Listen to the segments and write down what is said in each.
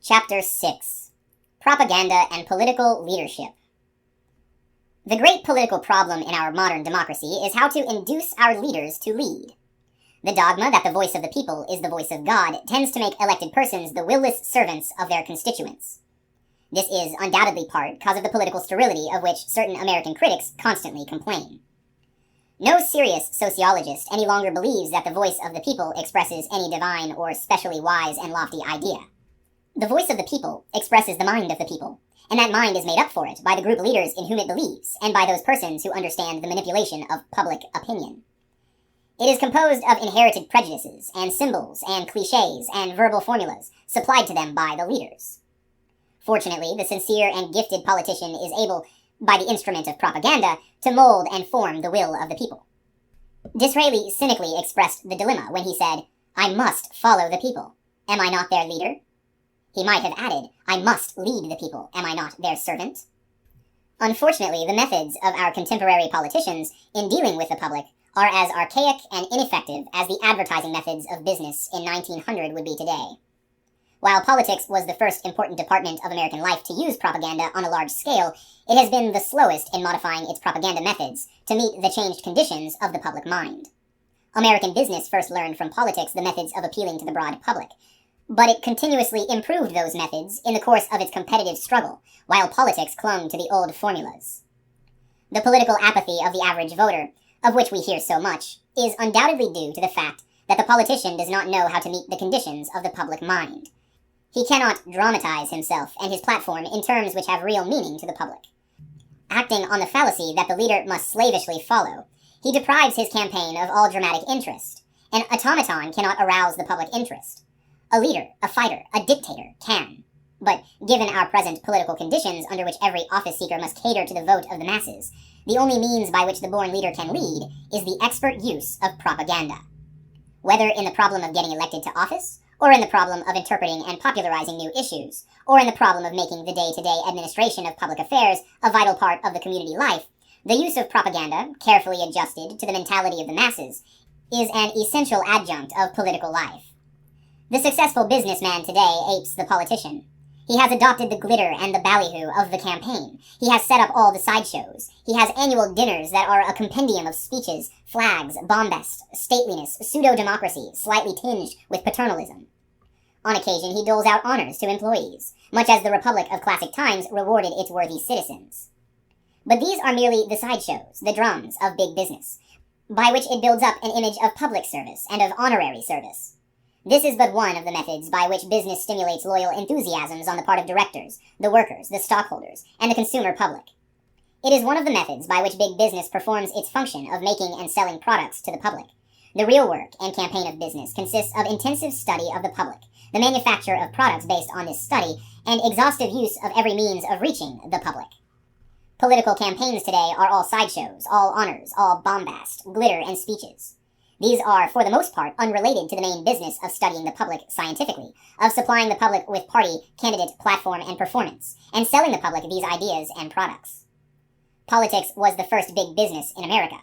Chapter 6. Propaganda and Political Leadership. The great political problem in our modern democracy is how to induce our leaders to lead. The dogma that the voice of the people is the voice of God tends to make elected persons the will-less servants of their constituents. This is undoubtedly part because of the political sterility of which certain American critics constantly complain. No serious sociologist any longer believes that the voice of the people expresses any divine or specially wise and lofty idea. The voice of the people expresses the mind of the people, and that mind is made up for it by the group leaders in whom it believes, and by those persons who understand the manipulation of public opinion. It is composed of inherited prejudices, and symbols, and cliches, and verbal formulas supplied to them by the leaders. Fortunately, the sincere and gifted politician is able, by the instrument of propaganda, to mold and form the will of the people. Disraeli cynically expressed the dilemma when he said, "I must follow the people. Am I not their leader?" He might have added, "I must lead the people. Am I not their servant?" Unfortunately, the methods of our contemporary politicians in dealing with the public are as archaic and ineffective as the advertising methods of business in 1900 would be today. While politics was the first important department of American life to use propaganda on a large scale, it has been the slowest in modifying its propaganda methods to meet the changed conditions of the public mind. American business first learned from politics the methods of appealing to the broad public, but it continuously improved those methods in the course of its competitive struggle, while politics clung to the old formulas. The political apathy of the average voter, of which we hear so much, is undoubtedly due to the fact that the politician does not know how to meet the conditions of the public mind. He cannot dramatize himself and his platform in terms which have real meaning to the public. Acting on the fallacy that the leader must slavishly follow, he deprives his campaign of all dramatic interest. An automaton cannot arouse the public interest. A leader, a fighter, a dictator can. But given our present political conditions under which every office seeker must cater to the vote of the masses, the only means by which the born leader can lead is the expert use of propaganda. Whether in the problem of getting elected to office, or in the problem of interpreting and popularizing new issues, or in the problem of making the day-to-day administration of public affairs a vital part of the community life, the use of propaganda, carefully adjusted to the mentality of the masses, is an essential adjunct of political life. The successful businessman today apes the politician. He has adopted the glitter and the ballyhoo of the campaign. He has set up all the sideshows. He has annual dinners that are a compendium of speeches, flags, bombast, stateliness, pseudo-democracy, slightly tinged with paternalism. On occasion, he doles out honors to employees, much as the Republic of classic times rewarded its worthy citizens. But these are merely the sideshows, the drums of big business, by which it builds up an image of public service and of honorary service. This is but one of the methods by which business stimulates loyal enthusiasms on the part of directors, the workers, the stockholders, and the consumer public. It is one of the methods by which big business performs its function of making and selling products to the public. The real work and campaign of business consists of intensive study of the public, the manufacture of products based on this study, and exhaustive use of every means of reaching the public. Political campaigns today are all sideshows, all honors, all bombast, glitter, and speeches. These are, for the most part, unrelated to the main business of studying the public scientifically, of supplying the public with party, candidate, platform, and performance, and selling the public these ideas and products. Politics was the first big business in America.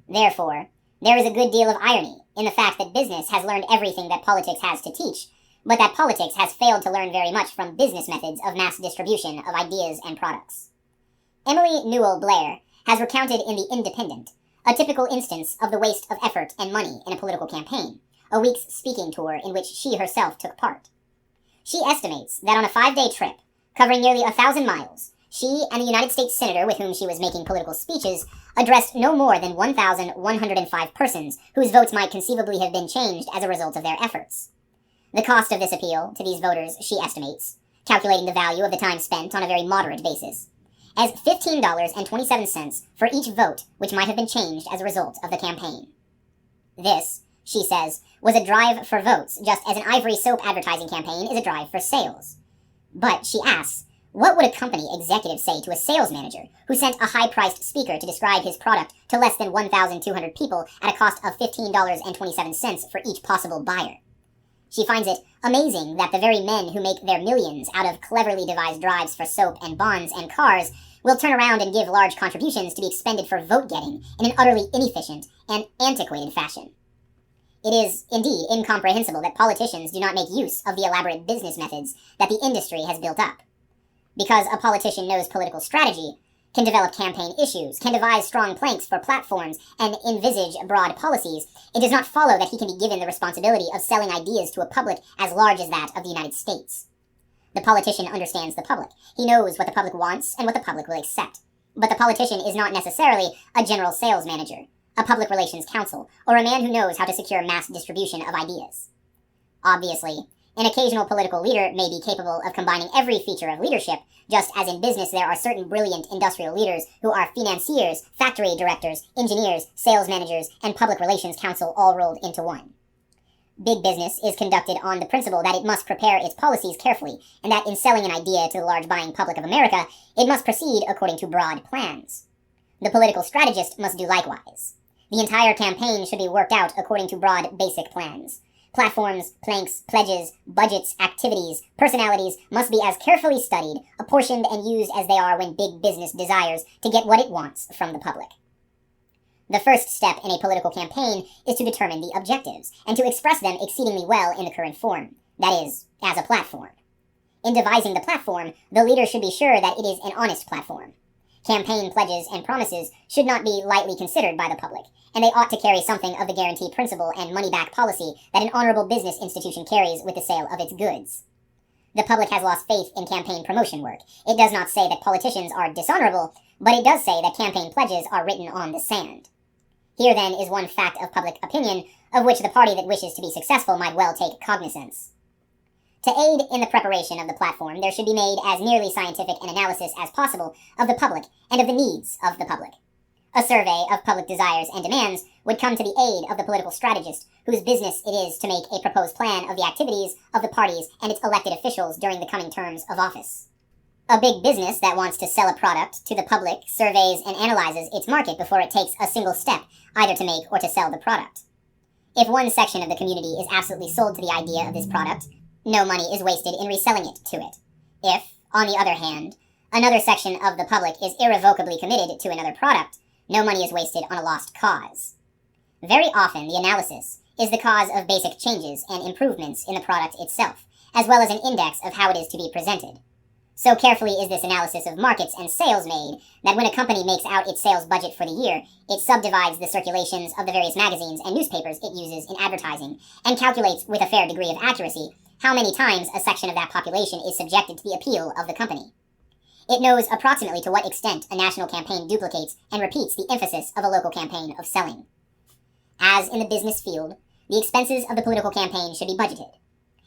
Therefore, there is a good deal of irony in the fact that business has learned everything that politics has to teach, but that politics has failed to learn very much from business methods of mass distribution of ideas and products. Emily Newell Blair has recounted in The Independent a typical instance of the waste of effort and money in a political campaign, a week's speaking tour in which she herself took part. She estimates that on a 5-day trip, covering nearly 1,000 miles, she and the United States Senator with whom she was making political speeches addressed no more than 1,105 persons whose votes might conceivably have been changed as a result of their efforts. The cost of this appeal to these voters, she estimates, calculating the value of the time spent on a very moderate basis, as $15.27 for each vote which might have been changed as a result of the campaign. This, she says, was a drive for votes, just as an Ivory soap advertising campaign is a drive for sales. But, she asks, what would a company executive say to a sales manager who sent a high-priced speaker to describe his product to less than 1,200 people at a cost of $15.27 for each possible buyer? She finds it amazing that the very men who make their millions out of cleverly devised drives for soap and bonds and cars will turn around and give large contributions to be expended for vote-getting in an utterly inefficient and antiquated fashion. It is, indeed, incomprehensible that politicians do not make use of the elaborate business methods that the industry has built up. Because a politician knows political strategy, can develop campaign issues, can devise strong planks for platforms, and envisage broad policies, it does not follow that he can be given the responsibility of selling ideas to a public as large as that of the United States. The politician understands the public. He knows what the public wants and what the public will accept. But the politician is not necessarily a general sales manager, a public relations counsel, or a man who knows how to secure mass distribution of ideas. Obviously, an occasional political leader may be capable of combining every feature of leadership, just as in business there are certain brilliant industrial leaders who are financiers, factory directors, engineers, sales managers, and public relations counsel all rolled into one. Big business is conducted on the principle that it must prepare its policies carefully, and that in selling an idea to the large buying public of America, it must proceed according to broad plans. The political strategist must do likewise. The entire campaign should be worked out according to broad basic plans. Platforms, planks, pledges, budgets, activities, personalities must be as carefully studied, apportioned, and used as they are when big business desires to get what it wants from the public. The first step in a political campaign is to determine the objectives, and to express them exceedingly well in the current form, that is, as a platform. In devising the platform, the leader should be sure that it is an honest platform. Campaign pledges and promises should not be lightly considered by the public, and they ought to carry something of the guarantee principle and money-back policy that an honorable business institution carries with the sale of its goods. The public has lost faith in campaign promotion work. It does not say that politicians are dishonorable, but it does say that campaign pledges are written on the sand. Here, then, is one fact of public opinion, of which the party that wishes to be successful might well take cognizance. To aid in the preparation of the platform, there should be made as nearly scientific an analysis as possible of the public and of the needs of the public. A survey of public desires and demands would come to the aid of the political strategist, whose business it is to make a proposed plan of the activities of the parties and its elected officials during the coming terms of office. A big business that wants to sell a product to the public surveys and analyzes its market before it takes a single step, either to make or to sell the product. If one section of the community is absolutely sold to the idea of this product, no money is wasted in reselling it to it. If, on the other hand, another section of the public is irrevocably committed to another product, no money is wasted on a lost cause. Very often, the analysis is the cause of basic changes and improvements in the product itself, as well as an index of how it is to be presented. So carefully is this analysis of markets and sales made that when a company makes out its sales budget for the year, it subdivides the circulations of the various magazines and newspapers it uses in advertising, and calculates with a fair degree of accuracy how many times a section of that population is subjected to the appeal of the company. It knows approximately to what extent a national campaign duplicates and repeats the emphasis of a local campaign of selling. As in the business field, the expenses of the political campaign should be budgeted.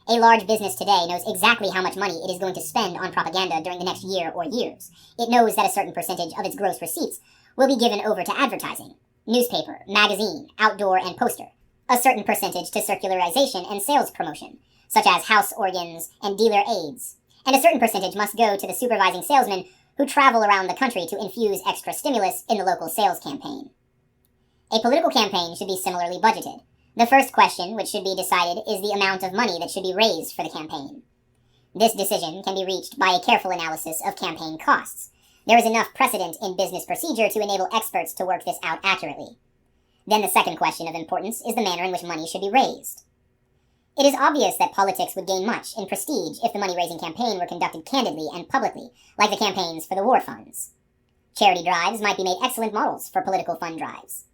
A large business today knows exactly how much money it is going to spend on propaganda during the next year or years. It knows that a certain percentage of its gross receipts will be given over to advertising, newspaper, magazine, outdoor, and poster, a certain percentage to circularization and sales promotion, such as house organs and dealer aids, and a certain percentage must go to the supervising salesmen who travel around the country to infuse extra stimulus in the local sales campaign. A political campaign should be similarly budgeted. The first question which should be decided is the amount of money that should be raised for the campaign. This decision can be reached by a careful analysis of campaign costs. There is enough precedent in business procedure to enable experts to work this out accurately. Then the second question of importance is the manner in which money should be raised. It is obvious that politics would gain much in prestige if the money-raising campaign were conducted candidly and publicly, like the campaigns for the war funds. Charity drives might be made excellent models for political fund drives.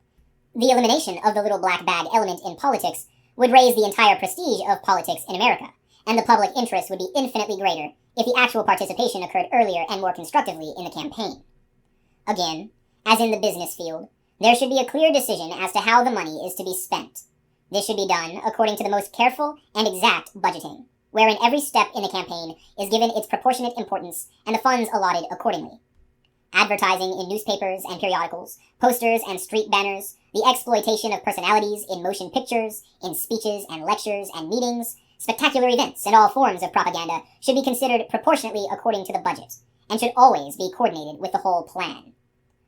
The elimination of the little black bag element in politics would raise the entire prestige of politics in America, and the public interest would be infinitely greater if the actual participation occurred earlier and more constructively in the campaign. Again, as in the business field, there should be a clear decision as to how the money is to be spent. This should be done according to the most careful and exact budgeting, wherein every step in the campaign is given its proportionate importance and the funds allotted accordingly. Advertising in newspapers and periodicals, posters and street banners, the exploitation of personalities in motion pictures, in speeches and lectures and meetings, spectacular events, and all forms of propaganda should be considered proportionately according to the budget, and should always be coordinated with the whole plan.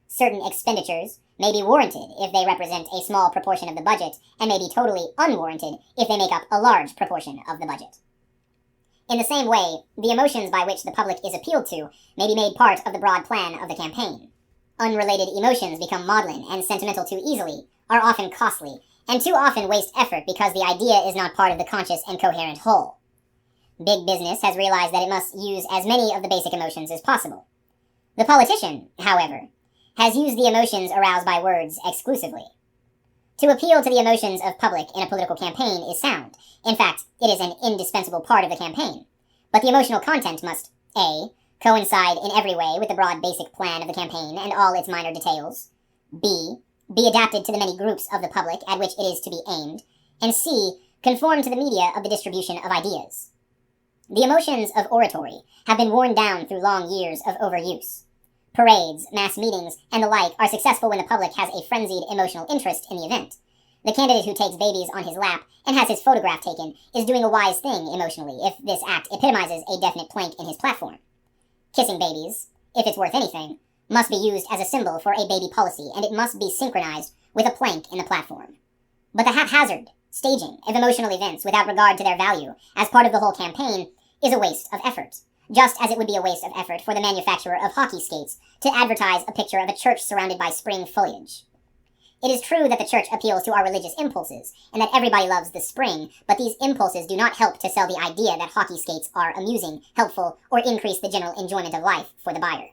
Certain expenditures may be warranted if they represent a small proportion of the budget, and may be totally unwarranted if they make up a large proportion of the budget. In the same way, the emotions by which the public is appealed to may be made part of the broad plan of the campaign. Unrelated emotions become maudlin and sentimental too easily, are often costly, and too often waste effort because the idea is not part of the conscious and coherent whole. Big business has realized that it must use as many of the basic emotions as possible. The politician, however, has used the emotions aroused by words exclusively. To appeal to the emotions of public in a political campaign is sound. In fact, it is an indispensable part of the campaign. But the emotional content must A. Coincide in every way with the broad basic plan of the campaign and all its minor details, B. Be adapted to the many groups of the public at which it is to be aimed, and C. Conform to the media of the distribution of ideas. The emotions of oratory have been worn down through long years of overuse. Parades, mass meetings, and the like are successful when the public has a frenzied emotional interest in the event. The candidate who takes babies on his lap and has his photograph taken is doing a wise thing emotionally if this act epitomizes a definite plank in his platform. Kissing babies, if it's worth anything, must be used as a symbol for a baby policy, and it must be synchronized with a plank in the platform. But the haphazard staging of emotional events without regard to their value as part of the whole campaign is a waste of effort, just as it would be a waste of effort for the manufacturer of hockey skates to advertise a picture of a church surrounded by spring foliage. It is true that the church appeals to our religious impulses, and that everybody loves the spring, but these impulses do not help to sell the idea that hockey skates are amusing, helpful, or increase the general enjoyment of life for the buyer.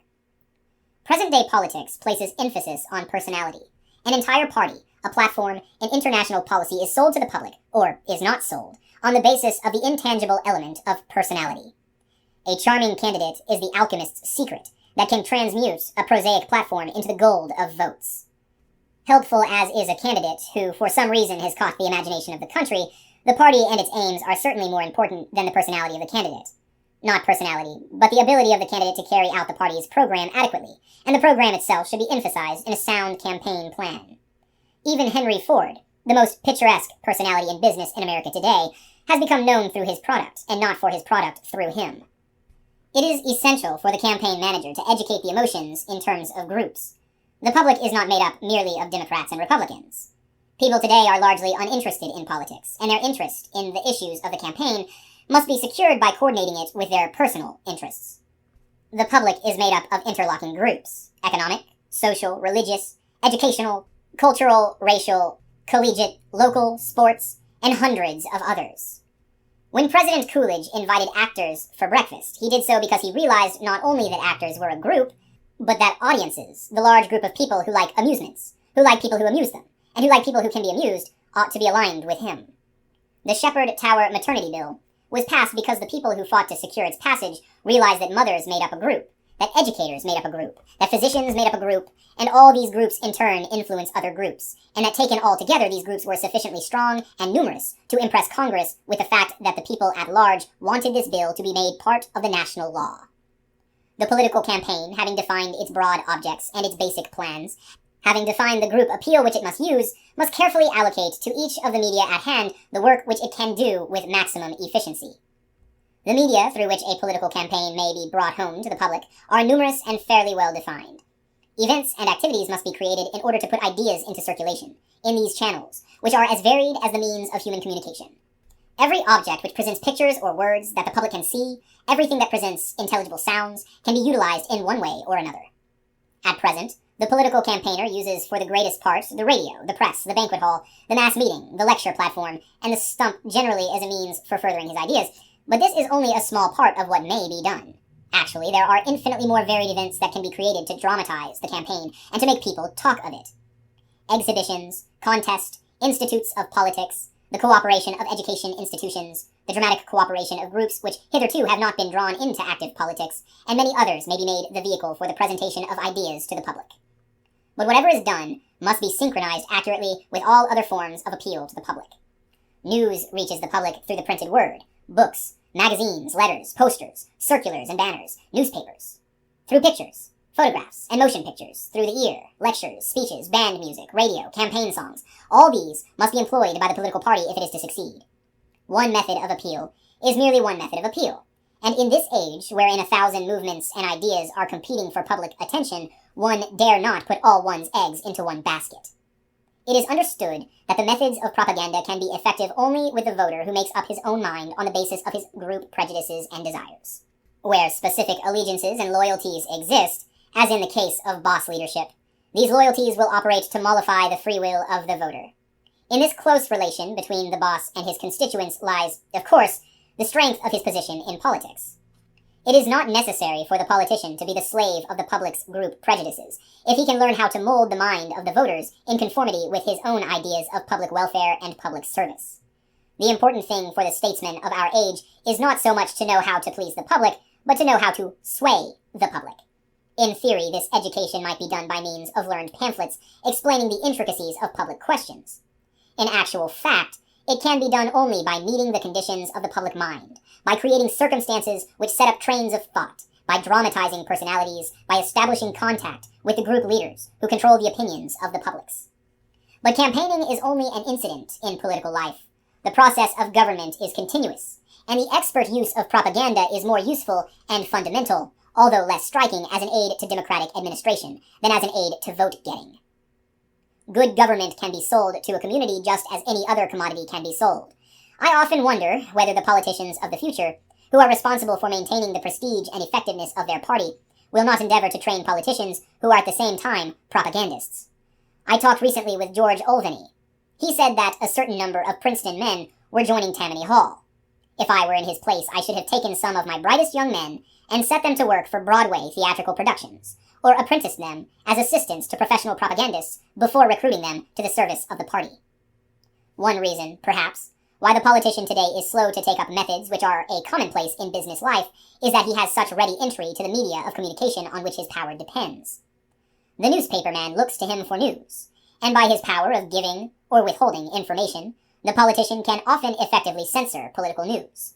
Present-day politics places emphasis on personality. An entire party, a platform, an international policy is sold to the public, or is not sold, on the basis of the intangible element of personality. A charming candidate is the alchemist's secret that can transmute a prosaic platform into the gold of votes. Helpful as is a candidate who, for some reason, has caught the imagination of the country, the party and its aims are certainly more important than the personality of the candidate. Not personality, but the ability of the candidate to carry out the party's program adequately, and the program itself should be emphasized in a sound campaign plan. Even Henry Ford, the most picturesque personality in business in America today, has become known through his product, and not for his product through him. It is essential for the campaign manager to educate the emotions in terms of groups. The public is not made up merely of Democrats and Republicans. People today are largely uninterested in politics, and their interest in the issues of the campaign must be secured by coordinating it with their personal interests. The public is made up of interlocking groups: economic, social, religious, educational, cultural, racial, collegiate, local, sports, and hundreds of others. When President Coolidge invited actors for breakfast, he did so because he realized not only that actors were a group, but that audiences, the large group of people who like amusements, who like people who amuse them, and who like people who can be amused, ought to be aligned with him. The Shepherd Tower Maternity Bill was passed because the people who fought to secure its passage realized that mothers made up a group, that educators made up a group, that physicians made up a group, and all these groups in turn influence other groups, and that taken all together these groups were sufficiently strong and numerous to impress Congress with the fact that the people at large wanted this bill to be made part of the national law. The political campaign, having defined its broad objects and its basic plans, having defined the group appeal which it must use, must carefully allocate to each of the media at hand the work which it can do with maximum efficiency. The media through which a political campaign may be brought home to the public are numerous and fairly well defined. Events and activities must be created in order to put ideas into circulation in these channels, which are as varied as the means of human communication. Every object which presents pictures or words that the public can see, everything that presents intelligible sounds, can be utilized in one way or another. At present, the political campaigner uses for the greatest part the radio, the press, the banquet hall, the mass meeting, the lecture platform, and the stump generally as a means for furthering his ideas, but this is only a small part of what may be done. Actually, there are infinitely more varied events that can be created to dramatize the campaign and to make people talk of it. Exhibitions, contests, institutes of politics, the cooperation of education institutions, the dramatic cooperation of groups which hitherto have not been drawn into active politics, and many others may be made the vehicle for the presentation of ideas to the public. But whatever is done must be synchronized accurately with all other forms of appeal to the public. News reaches the public through the printed word, books, magazines, letters, posters, circulars and banners, newspapers. Through pictures, photographs, and motion pictures, through the ear, lectures, speeches, band music, radio, campaign songs. All these must be employed by the political party if it is to succeed. One method of appeal is merely one method of appeal. And in this age, wherein 1,000 movements and ideas are competing for public attention, one dare not put all one's eggs into one basket. It is understood that the methods of propaganda can be effective only with the voter who makes up his own mind on the basis of his group prejudices and desires. Where specific allegiances and loyalties exist, as in the case of boss leadership, these loyalties will operate to mollify the free will of the voter. In this close relation between the boss and his constituents lies, of course, the strength of his position in politics. It is not necessary for the politician to be the slave of the public's group prejudices, if he can learn how to mold the mind of the voters in conformity with his own ideas of public welfare and public service. The important thing for the statesmen of our age is not so much to know how to please the public, but to know how to sway the public. In theory, this education might be done by means of learned pamphlets explaining the intricacies of public questions. In actual fact, it can be done only by meeting the conditions of the public mind, by creating circumstances which set up trains of thought, by dramatizing personalities, by establishing contact with the group leaders who control the opinions of the publics. But campaigning is only an incident in political life. The process of government is continuous, and the expert use of propaganda is more useful and fundamental, although less striking as an aid to democratic administration than as an aid to vote-getting. Good government can be sold to a community just as any other commodity can be sold. I often wonder whether the politicians of the future, who are responsible for maintaining the prestige and effectiveness of their party, will not endeavor to train politicians who are at the same time propagandists. I talked recently with George Olveny. He said that a certain number of Princeton men were joining Tammany Hall. If I were in his place, I should have taken some of my brightest young men and set them to work for Broadway theatrical productions, or apprenticed them as assistants to professional propagandists before recruiting them to the service of the party. One reason, perhaps, why the politician today is slow to take up methods which are a commonplace in business life is that he has such ready entry to the media of communication on which his power depends. The newspaper man looks to him for news, and by his power of giving or withholding information, the politician can often effectively censor political news.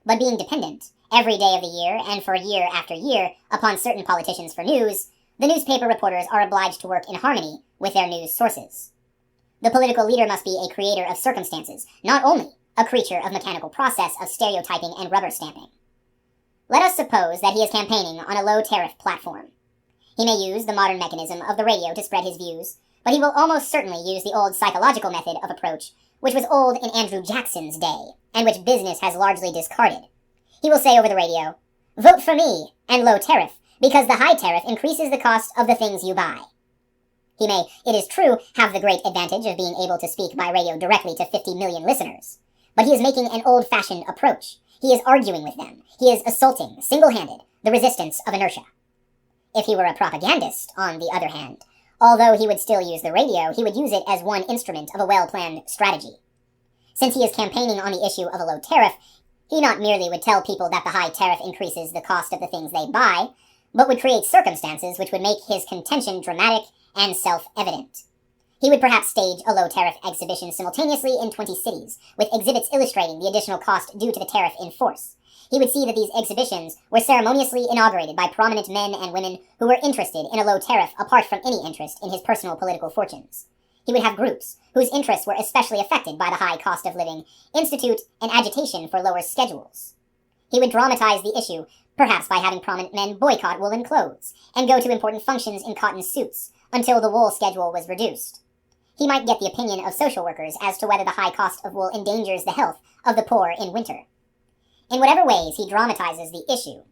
But being dependent, every day of the year and for year after year, upon certain politicians for news, the newspaper reporters are obliged to work in harmony with their news sources. The political leader must be a creator of circumstances, not only a creature of mechanical process of stereotyping and rubber stamping. Let us suppose that he is campaigning on a low-tariff platform. He may use the modern mechanism of the radio to spread his views, but he will almost certainly use the old psychological method of approach, which was old in Andrew Jackson's day, and which business has largely discarded. He will say over the radio, "Vote for me, and low tariff, because the high tariff increases the cost of the things you buy." He may, it is true, have the great advantage of being able to speak by radio directly to 50 million listeners. But he is making an old-fashioned approach. He is arguing with them. He is assaulting, single-handed, the resistance of inertia. If he were a propagandist, on the other hand, although he would still use the radio, he would use it as one instrument of a well-planned strategy. Since he is campaigning on the issue of a low tariff, he not merely would tell people that the high tariff increases the cost of the things they buy, but would create circumstances which would make his contention dramatic and self-evident. He would perhaps stage a low-tariff exhibition simultaneously in 20 cities, with exhibits illustrating the additional cost due to the tariff in force. He would see that these exhibitions were ceremoniously inaugurated by prominent men and women who were interested in a low tariff apart from any interest in his personal political fortunes. He would have groups, whose interests were especially affected by the high cost of living, institute an agitation for lower schedules. He would dramatize the issue, perhaps by having prominent men boycott woolen clothes, and go to important functions in cotton suits, until the wool schedule was reduced. He might get the opinion of social workers as to whether the high cost of wool endangers the health of the poor in winter. In whatever ways he dramatizes the issue,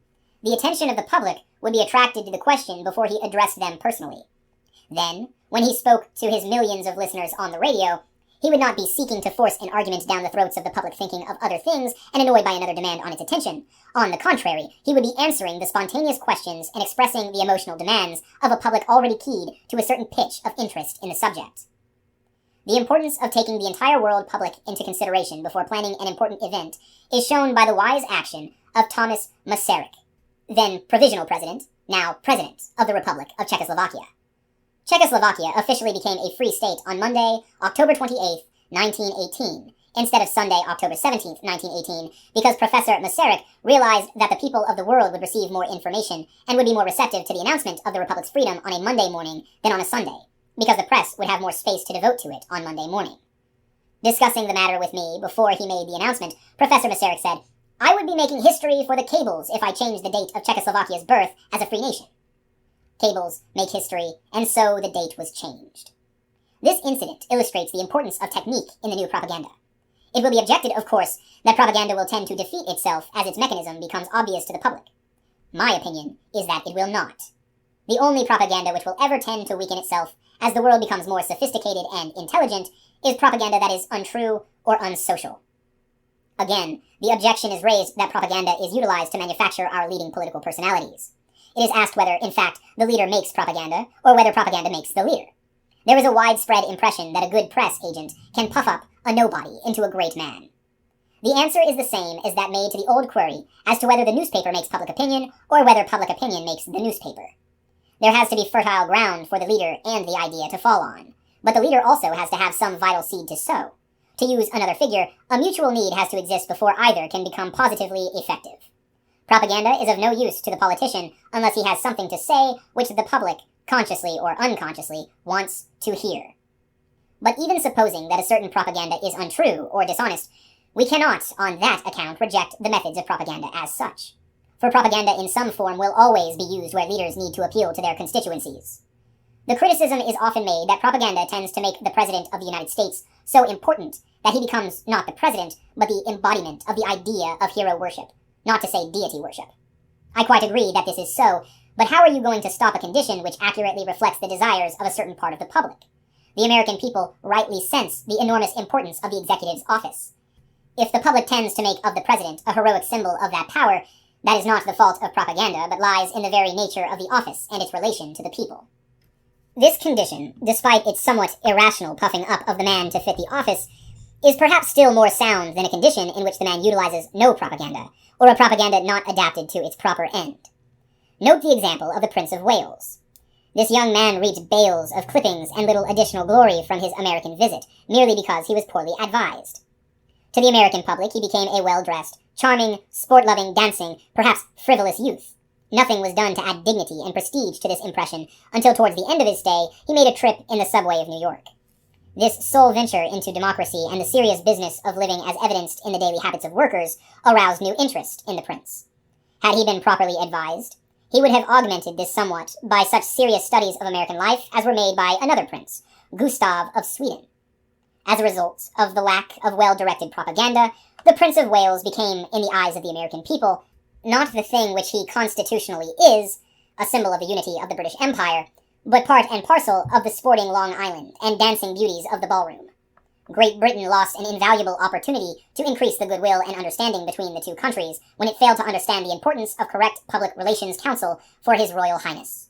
the attention of the public would be attracted to the question before he addressed them personally. Then, when he spoke to his millions of listeners on the radio, he would not be seeking to force an argument down the throats of the public thinking of other things and annoyed by another demand on its attention. On the contrary, he would be answering the spontaneous questions and expressing the emotional demands of a public already keyed to a certain pitch of interest in the subject. The importance of taking the entire world public into consideration before planning an important event is shown by the wise action of Thomas Masaryk, then provisional president, now president of the Republic of Czechoslovakia. Czechoslovakia officially became a free state on Monday, October 28, 1918, instead of Sunday, October 17, 1918, because Professor Masaryk realized that the people of the world would receive more information and would be more receptive to the announcement of the Republic's freedom on a Monday morning than on a Sunday, because the press would have more space to devote to it on Monday morning. Discussing the matter with me before he made the announcement, Professor Masaryk said, "I would be making history for the cables if I changed the date of Czechoslovakia's birth as a free nation." Cables make history, and so the date was changed. This incident illustrates the importance of technique in the new propaganda. It will be objected, of course, that propaganda will tend to defeat itself as its mechanism becomes obvious to the public. My opinion is that it will not. The only propaganda which will ever tend to weaken itself as the world becomes more sophisticated and intelligent is propaganda that is untrue or unsocial. Again, the objection is raised that propaganda is utilized to manufacture our leading political personalities. It is asked whether, in fact, the leader makes propaganda, or whether propaganda makes the leader. There is a widespread impression that a good press agent can puff up a nobody into a great man. The answer is the same as that made to the old query as to whether the newspaper makes public opinion, or whether public opinion makes the newspaper. There has to be fertile ground for the leader and the idea to fall on, but the leader also has to have some vital seed to sow. To use another figure, a mutual need has to exist before either can become positively effective. Propaganda is of no use to the politician unless he has something to say which the public, consciously or unconsciously, wants to hear. But even supposing that a certain propaganda is untrue or dishonest, we cannot, on that account, reject the methods of propaganda as such. For propaganda in some form will always be used where leaders need to appeal to their constituencies. The criticism is often made that propaganda tends to make the President of the United States so important that he becomes not the president, but the embodiment of the idea of hero worship, not to say deity worship. I quite agree that this is so, but how are you going to stop a condition which accurately reflects the desires of a certain part of the public? The American people rightly sense the enormous importance of the executive's office. If the public tends to make of the president a heroic symbol of that power, that is not the fault of propaganda, but lies in the very nature of the office and its relation to the people. This condition, despite its somewhat irrational puffing up of the man to fit the office, is perhaps still more sound than a condition in which the man utilizes no propaganda, or a propaganda not adapted to its proper end. Note the example of the Prince of Wales. This young man reaped bales of clippings and little additional glory from his American visit, merely because he was poorly advised. To the American public, he became a well-dressed, charming, sport-loving, dancing, perhaps frivolous youth. Nothing was done to add dignity and prestige to this impression until towards the end of his stay he made a trip in the subway of New York. This sole venture into democracy and the serious business of living as evidenced in the daily habits of workers aroused new interest in the prince. Had he been properly advised, he would have augmented this somewhat by such serious studies of American life as were made by another prince, Gustav of Sweden. As a result of the lack of well-directed propaganda, the Prince of Wales became, in the eyes of the American people, not the thing which he constitutionally is, a symbol of the unity of the British Empire, but part and parcel of the sporting Long Island and dancing beauties of the ballroom. Great Britain lost an invaluable opportunity to increase the goodwill and understanding between the two countries when it failed to understand the importance of correct public relations counsel for His Royal Highness.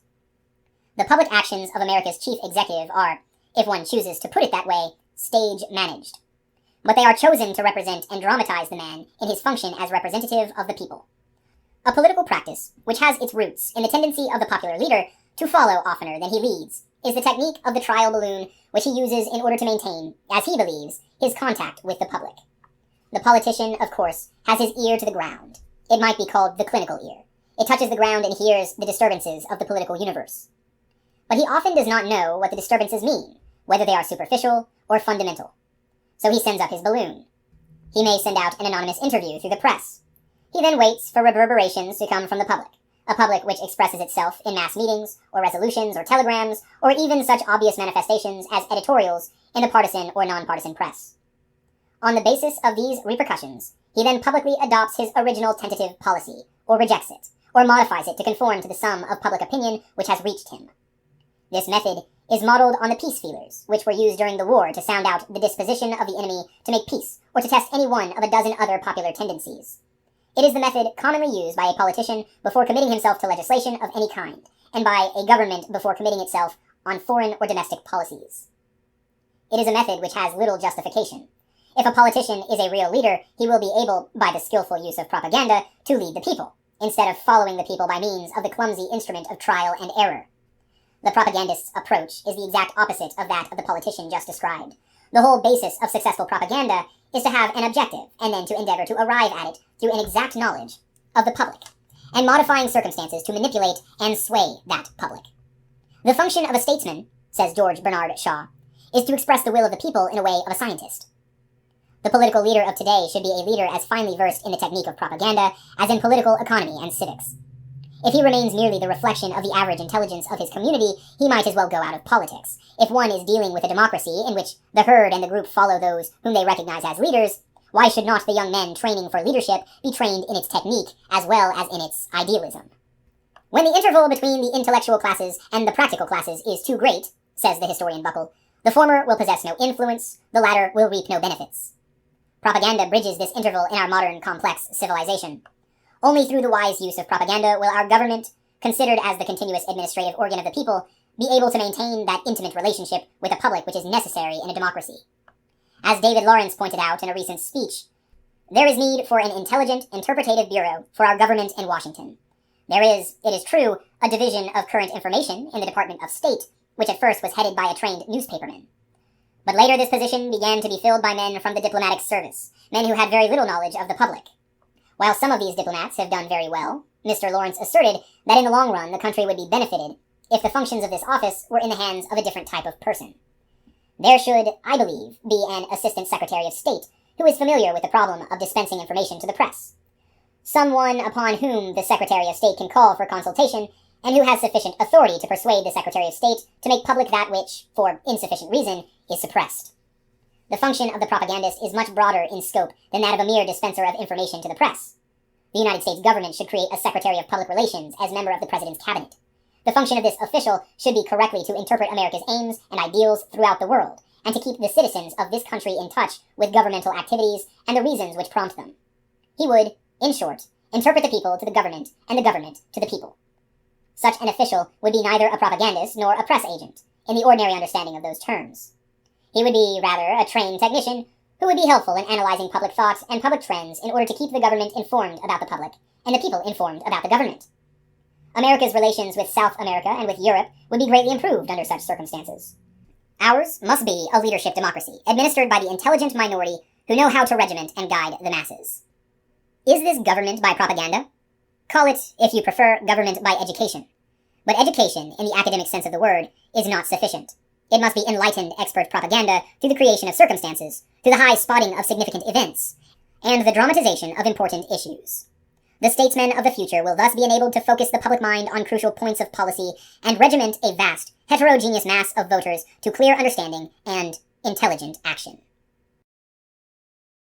The public actions of America's chief executive are, if one chooses to put it that way, stage-managed. But they are chosen to represent and dramatize the man in his function as representative of the people. A political practice, which has its roots in the tendency of the popular leader to follow oftener than he leads, is the technique of the trial balloon which he uses in order to maintain, as he believes, his contact with the public. The politician, of course, has his ear to the ground. It might be called the clinical ear. It touches the ground and hears the disturbances of the political universe. But he often does not know what the disturbances mean, whether they are superficial or fundamental. So he sends up his balloon. He may send out an anonymous interview through the press. He then waits for reverberations to come from the public, a public which expresses itself in mass meetings, or resolutions, or telegrams, or even such obvious manifestations as editorials in the partisan or non-partisan press. On the basis of these repercussions, he then publicly adopts his original tentative policy, or rejects it, or modifies it to conform to the sum of public opinion which has reached him. This method is modeled on the peace feelers, which were used during the war to sound out the disposition of the enemy to make peace, or to test any one of a dozen other popular tendencies. It is the method commonly used by a politician before committing himself to legislation of any kind, and by a government before committing itself on foreign or domestic policies. It is a method which has little justification. If a politician is a real leader, he will be able, by the skillful use of propaganda, to lead the people, instead of following the people by means of the clumsy instrument of trial and error. The propagandist's approach is the exact opposite of that of the politician just described. The whole basis of successful propaganda is to have an objective, and then to endeavor to arrive at it through an exact knowledge of the public, and modifying circumstances to manipulate and sway that public. The function of a statesman, says George Bernard Shaw, is to express the will of the people in a way of a scientist. The political leader of today should be a leader as finely versed in the technique of propaganda as in political economy and civics. If he remains merely the reflection of the average intelligence of his community, he might as well go out of politics. If one is dealing with a democracy in which the herd and the group follow those whom they recognize as leaders, why should not the young men training for leadership be trained in its technique as well as in its idealism? When the interval between the intellectual classes and the practical classes is too great, says the historian Buckle, The former will possess no influence, the latter will reap no benefits. Propaganda bridges this interval in our modern, complex civilization. Only through the wise use of propaganda will our government, considered as the continuous administrative organ of the people, be able to maintain that intimate relationship with the public which is necessary in a democracy. As David Lawrence pointed out in a recent speech, there is need for an intelligent, interpretative bureau for our government in Washington. There is, it is true, a division of current information in the Department of State, which at first was headed by a trained newspaperman. But later this position began to be filled by men from the diplomatic service, men who had very little knowledge of the public. While some of these diplomats have done very well, Mr. Lawrence asserted that in the long run the country would be benefited if the functions of this office were in the hands of a different type of person. There should, I believe, be an Assistant Secretary of State who is familiar with the problem of dispensing information to the press. Someone upon whom the Secretary of State can call for consultation and who has sufficient authority to persuade the Secretary of State to make public that which, for insufficient reason, is suppressed. The function of the propagandist is much broader in scope than that of a mere dispenser of information to the press. The United States government should create a Secretary of Public Relations as member of the President's cabinet. The function of this official should be correctly to interpret America's aims and ideals throughout the world, and to keep the citizens of this country in touch with governmental activities and the reasons which prompt them. He would, in short, interpret the people to the government and the government to the people. Such an official would be neither a propagandist nor a press agent, in the ordinary understanding of those terms. He would be, rather, a trained technician who would be helpful in analyzing public thoughts and public trends in order to keep the government informed about the public, and the people informed about the government. America's relations with South America and with Europe would be greatly improved under such circumstances. Ours must be a leadership democracy, administered by the intelligent minority who know how to regiment and guide the masses. Is this government by propaganda? Call it, if you prefer, government by education. But education, in the academic sense of the word, is not sufficient. It must be enlightened expert propaganda through the creation of circumstances, through the high spotting of significant events, and the dramatization of important issues. The statesmen of the future will thus be enabled to focus the public mind on crucial points of policy and regiment a vast, heterogeneous mass of voters to clear understanding and intelligent action.